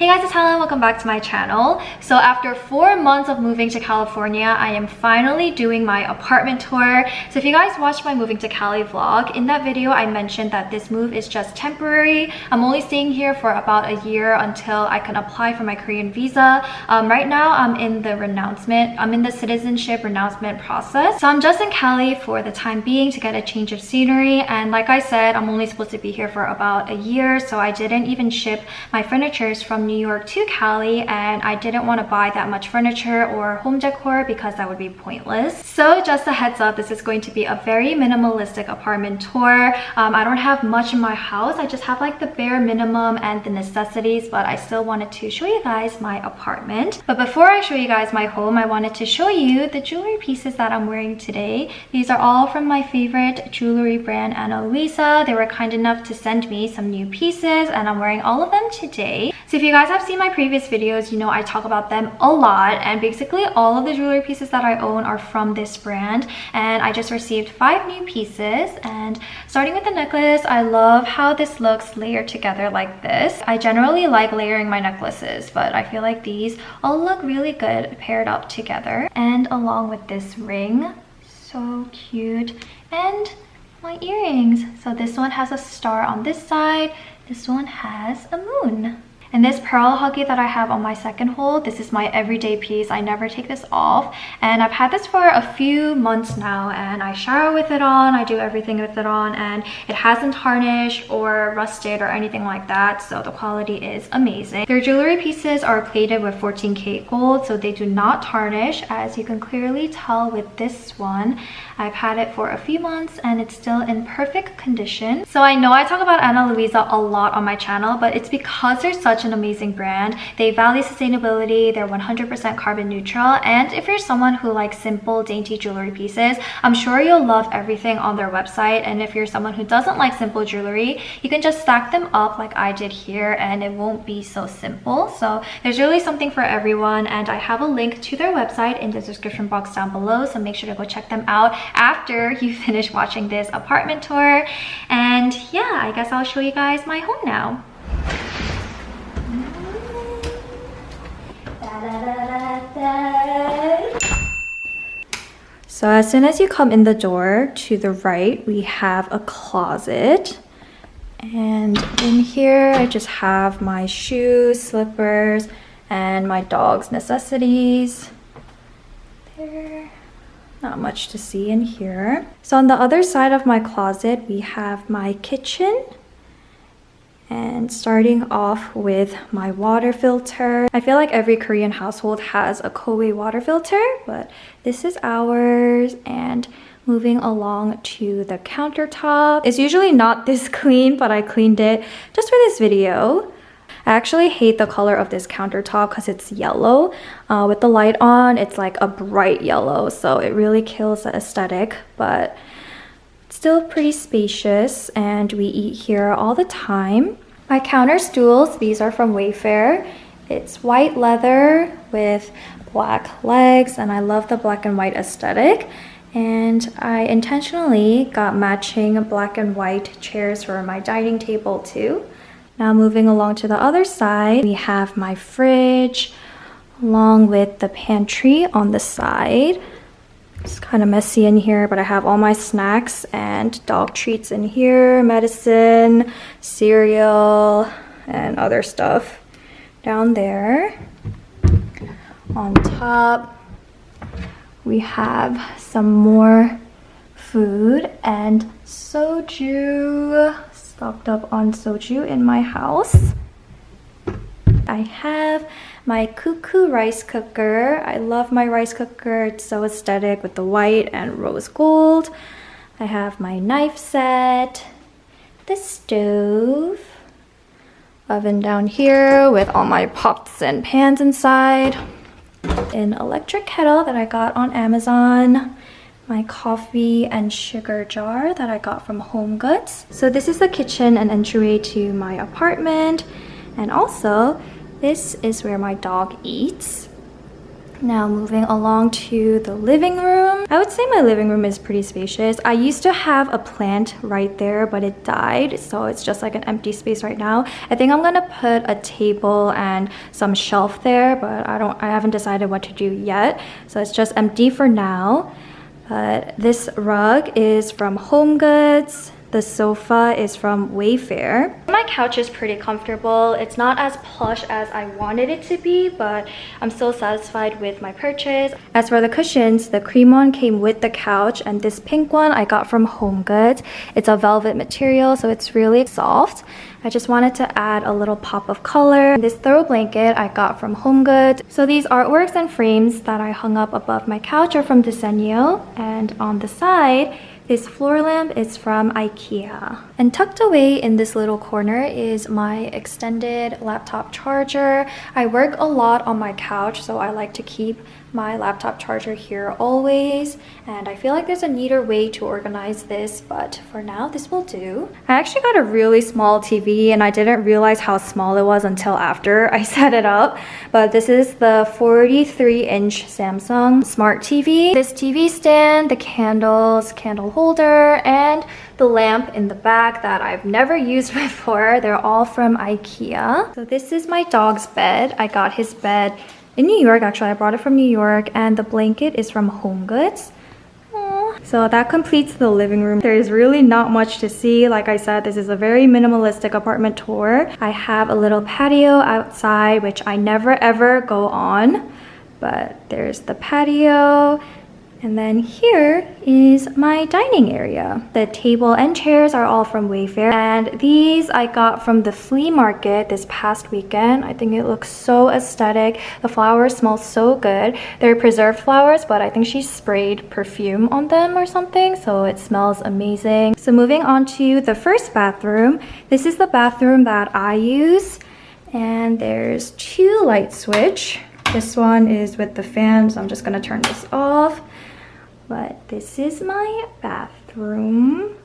Hey guys, it's Helen. Welcome back to my channel. So after 4 months of moving to California, I am finally doing my apartment tour. So if you guys watched my moving to Cali vlog, in that video I mentioned that this move is just temporary. I'm only staying here for about a year until I can apply for my Korean visa. Right now I'm in the citizenship renouncement process. So I'm just in Cali for the time being to get a change of scenery, and like I said, I'm only supposed to be here for about a year, so I didn't even ship my furnitures from New York to Cali, and I didn't want to buy that much furniture or home decor because that would be pointless. So just a heads up, this is going to be a very minimalistic apartment tour. I don't have much in my house. I just have like the bare minimum and the necessities, but I still wanted to show you guys my apartment. But before I show you guys my home, I wanted to show you the jewelry pieces that I'm wearing today. These are all from my favorite jewelry brand, Ana Luisa. They were kind enough to send me some new pieces, and I'm wearing all of them today. So if you guys have seen my previous videos, you know I talk about them a lot, and basically all of the jewelry pieces that I own are from this brand, and I just received 5 new pieces. And starting with the necklace, I love how this looks layered together like this. I generally like layering my necklaces, but I feel like these all look really good paired up together, and along with this ring. So cute. And my earrings. So this one has a star on this side, this one has a moon. And this pearl huggy that I have on my second hold, this is my everyday piece. I never take this off, and I've had this for a few months now, and I shower with it on, I do everything with it on, and it hasn't tarnished or rusted or anything like that, so the quality is amazing. Their jewelry pieces are plated with 14K gold, so they do not tarnish, as you can clearly tell with this one. I've had it for a few months and it's still in perfect condition. So I know I talk about Ana Luisa a lot on my channel, but it's because they're such an amazing brand. They value sustainability, they're 100% carbon neutral, and if you're someone who likes simple, dainty jewelry pieces, I'm sure you'll love everything on their website. And if you're someone who doesn't like simple jewelry, you can just stack them up like I did here and it won't be so simple. So there's really something for everyone, and I have a link to their website in the description box down below, so make sure to go check them out after you finish watching this apartment tour. And yeah, I guess I'll show you guys my home now. So as soon as you come in the door, to the right we have a closet, and in here I just have my shoes, slippers, and my dog's necessities. There, not much to see in here. So on the other side of my closet we have my kitchen, and starting off with my water filter. I feel like every Korean household has a Koei water filter, but this is ours. And moving along to the countertop. It's usually not this clean, but I cleaned it just for this video. I actually hate the color of this countertop because it's yellow. With the light on, it's like a bright yellow, so it really kills the aesthetic, but still pretty spacious, and we eat here all the time. My counter stools, these are from Wayfair. It's white leather with black legs, and I love the black and white aesthetic. And I intentionally got matching black and white chairs for my dining table too. Now moving along to the other side, we have my fridge along with the pantry on the side. It's kind of messy in here, but I have all my snacks and dog treats in here, medicine, cereal, and other stuff down there. On top, we have some more food and soju. Stocked up on soju in my house. I have my cuckoo rice cooker. I love my rice cooker. It's so aesthetic with the white and rose gold. I have my knife set, the stove, oven down here with all my pots and pans inside, an electric kettle that I got on Amazon, my coffee and sugar jar that I got from Home Goods. So this is the kitchen and entryway to my apartment, and also this is where my dog eats. Now moving along to the living room. I would say my living room is pretty spacious. I used to have a plant right there, but it died, so it's just like an empty space right now. I think I'm gonna put a table and some shelf there, but I haven't decided what to do yet. So it's just empty for now. But this rug is from HomeGoods. The sofa is from Wayfair. My couch is pretty comfortable. It's not as plush as I wanted it to be, but I'm still satisfied with my purchase. As for the cushions, the cream one came with the couch, and this pink one I got from HomeGoods. It's a velvet material, so it's really soft. I just wanted to add a little pop of color. This throw blanket I got from HomeGoods. So these artworks and frames that I hung up above my couch are from Desenio, and on the side, this floor lamp is from IKEA. And tucked away in this little corner is my extended laptop charger. I work a lot on my couch, so I like to keep my laptop charger here always. And I feel like there's a neater way to organize this, but for now, this will do. I actually got a really small TV, and I didn't realize how small it was until after I set it up. But this is the 43-inch Samsung Smart TV. This TV stand, the candles, candle holder, and the lamp in the back that I've never used before. They're all from IKEA. So this is my dog's bed. I got his bed in New York, actually. I brought it from New York, and the blanket is from HomeGoods. Aww. So that completes the living room. There's really not much to see. Like I said, this is a very minimalistic apartment tour. I have a little patio outside, which I never ever go on, but there's the patio. And then here is my dining area. The table and chairs are all from Wayfair. And these I got from the flea market this past weekend. I think it looks so aesthetic. The flowers smell so good. They're preserved flowers, but I think she sprayed perfume on them or something, so it smells amazing. So moving on to the first bathroom. This is the bathroom that I use. And there's two light switch. This one is with the fan, so I'm just gonna turn this off. But this is my bathroom.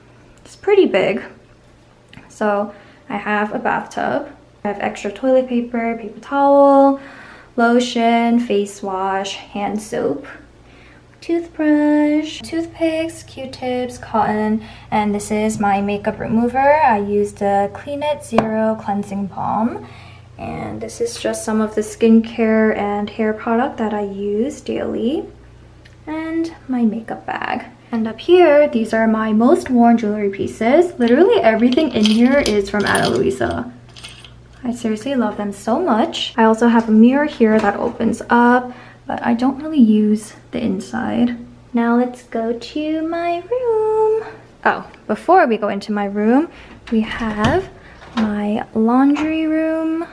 It's pretty big. So I have a bathtub. I have extra toilet paper, paper towel, lotion, face wash, hand soap, toothbrush, toothpicks, Q-tips, cotton, and this is my makeup remover. I used the Clean It Zero Cleansing Balm. And this is just some of the skincare and hair product that I use daily. And my makeup bag. And up here, these are my most worn jewelry pieces. Literally everything in here is from Ana Luisa. I seriously love them so much. I also have a mirror here that opens up, but I don't really use the inside. Now let's go to my room. Oh, before we go into my room, we have my laundry room.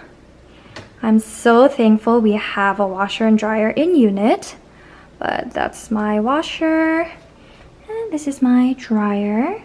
I'm so thankful we have a washer and dryer in unit. But that's my washer, and this is my dryer.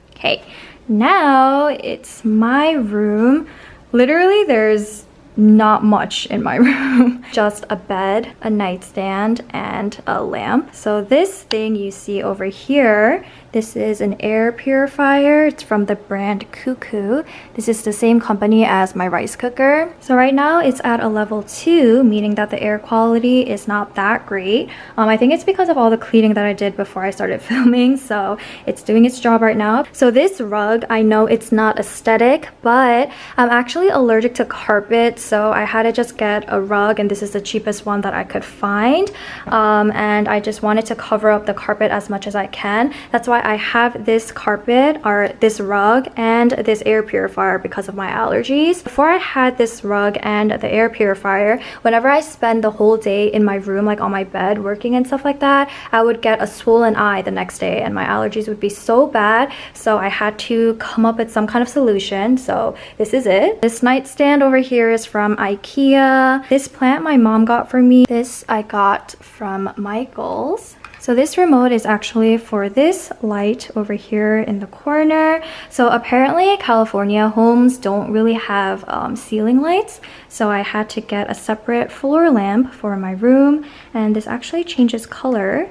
Okay, now it's my room. Literally, there's not much in my room. Just a bed, a nightstand, and a lamp. So this thing you see over here, this is an air purifier. It's from the brand Cuckoo. This is the same company as my rice cooker. So right now it's at a level 2, meaning that the air quality is not that great. I think it's because of all the cleaning that I did before I started filming, so it's doing its job right now. So this rug, I know it's not aesthetic, but I'm actually allergic to carpet, so I had to just get a rug, and this is the cheapest one that I could find. And I just wanted to cover up the carpet as much as I can. That's why I have this carpet, or this rug, and this air purifier because of my allergies. Before I had this rug and the air purifier, whenever I spend the whole day in my room, like on my bed working and stuff like that, I would get a swollen eye the next day and my allergies would be so bad. So I had to come up with some kind of solution. So this is it. This nightstand over here is from IKEA. This plant my mom got for me. This I got from Michael's. So this remote is actually for this light over here in the corner. So apparently California homes don't really have ceiling lights. So I had to get a separate floor lamp for my room. And this actually changes color.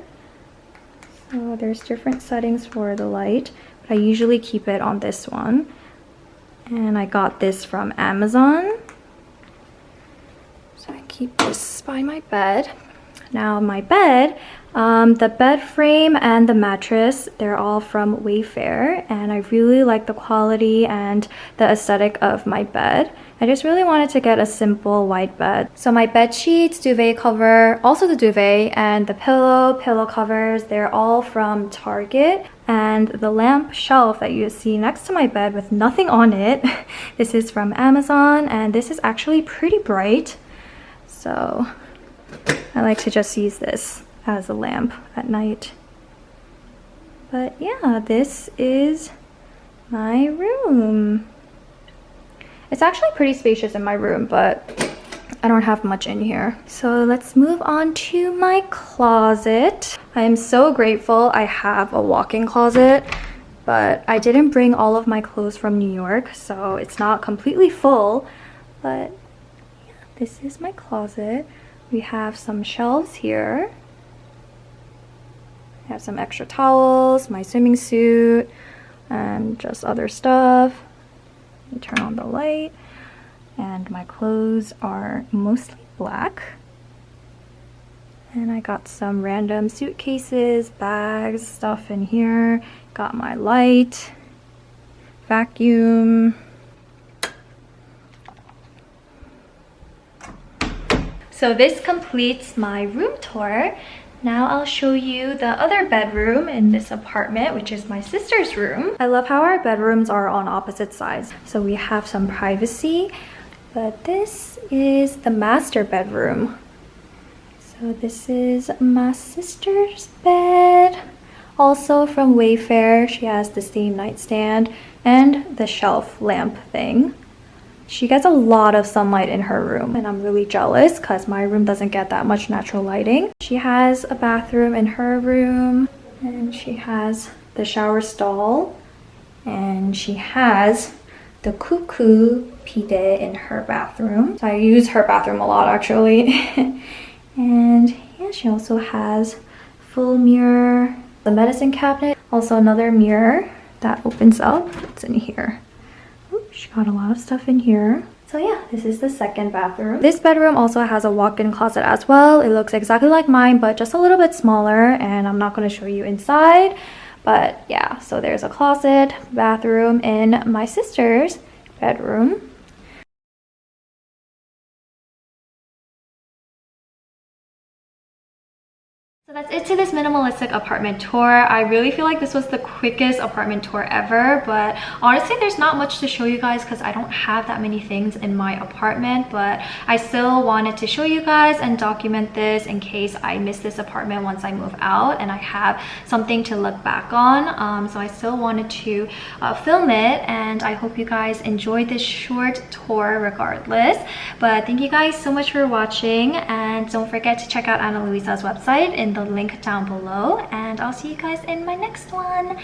So there's different settings for the light. But I usually keep it on this one. And I got this from Amazon. So I keep keep this by my bed. Now my bed, the bed frame and the mattress, they're all from Wayfair, and I really like the quality and the aesthetic of my bed. I just really wanted to get a simple white bed. So my bed sheets, duvet cover, also the duvet, and the pillow covers, they're all from Target. And the lamp shelf that you see next to my bed with nothing on it, this is from Amazon, and this is actually pretty bright. So I like to just use this as a lamp at night. But yeah, this is my room. It's actually pretty spacious in my room, but I don't have much in here. So let's move on to my closet. I am so grateful I have a walk-in closet, but I didn't bring all of my clothes from New York, so it's not completely full. But yeah, this is my closet. We have some shelves here. I have some extra towels, my swimming suit, and just other stuff. Let me turn on the light. And my clothes are mostly black. And I got some random suitcases, bags, stuff in here. Got my light, vacuum. So this completes my room tour. Now I'll show you the other bedroom in this apartment, which is my sister's room. I love how our bedrooms are on opposite sides, so we have some privacy. But this is the master bedroom. So this is my sister's bed. Also from Wayfair, she has the same nightstand and the shelf lamp thing. She gets a lot of sunlight in her room, and I'm really jealous because my room doesn't get that much natural lighting. She has a bathroom in her room, and she has the shower stall, and she has the cuckoo bidet in her bathroom. So I use her bathroom a lot actually. And yeah, she also has full mirror, the medicine cabinet, also another mirror that opens up. It's in here. She got a lot of stuff in here. So yeah, this is the second bathroom. This bedroom also has a walk-in closet as well. It looks exactly like mine, but just a little bit smaller, and I'm not going to show you inside. But yeah, so there's a closet, bathroom in my sister's bedroom. So that's it to this minimalistic apartment tour. I really feel like this was the quickest apartment tour ever, but honestly there's not much to show you guys because I don't have that many things in my apartment, but I still wanted to show you guys and document this in case I miss this apartment once I move out and I have something to look back on. So I still wanted to film it, and I hope you guys enjoyed this short tour regardless. But thank you guys so much for watching, and don't forget to check out Ana Luisa's website in the link down below, and I'll see you guys in my next one.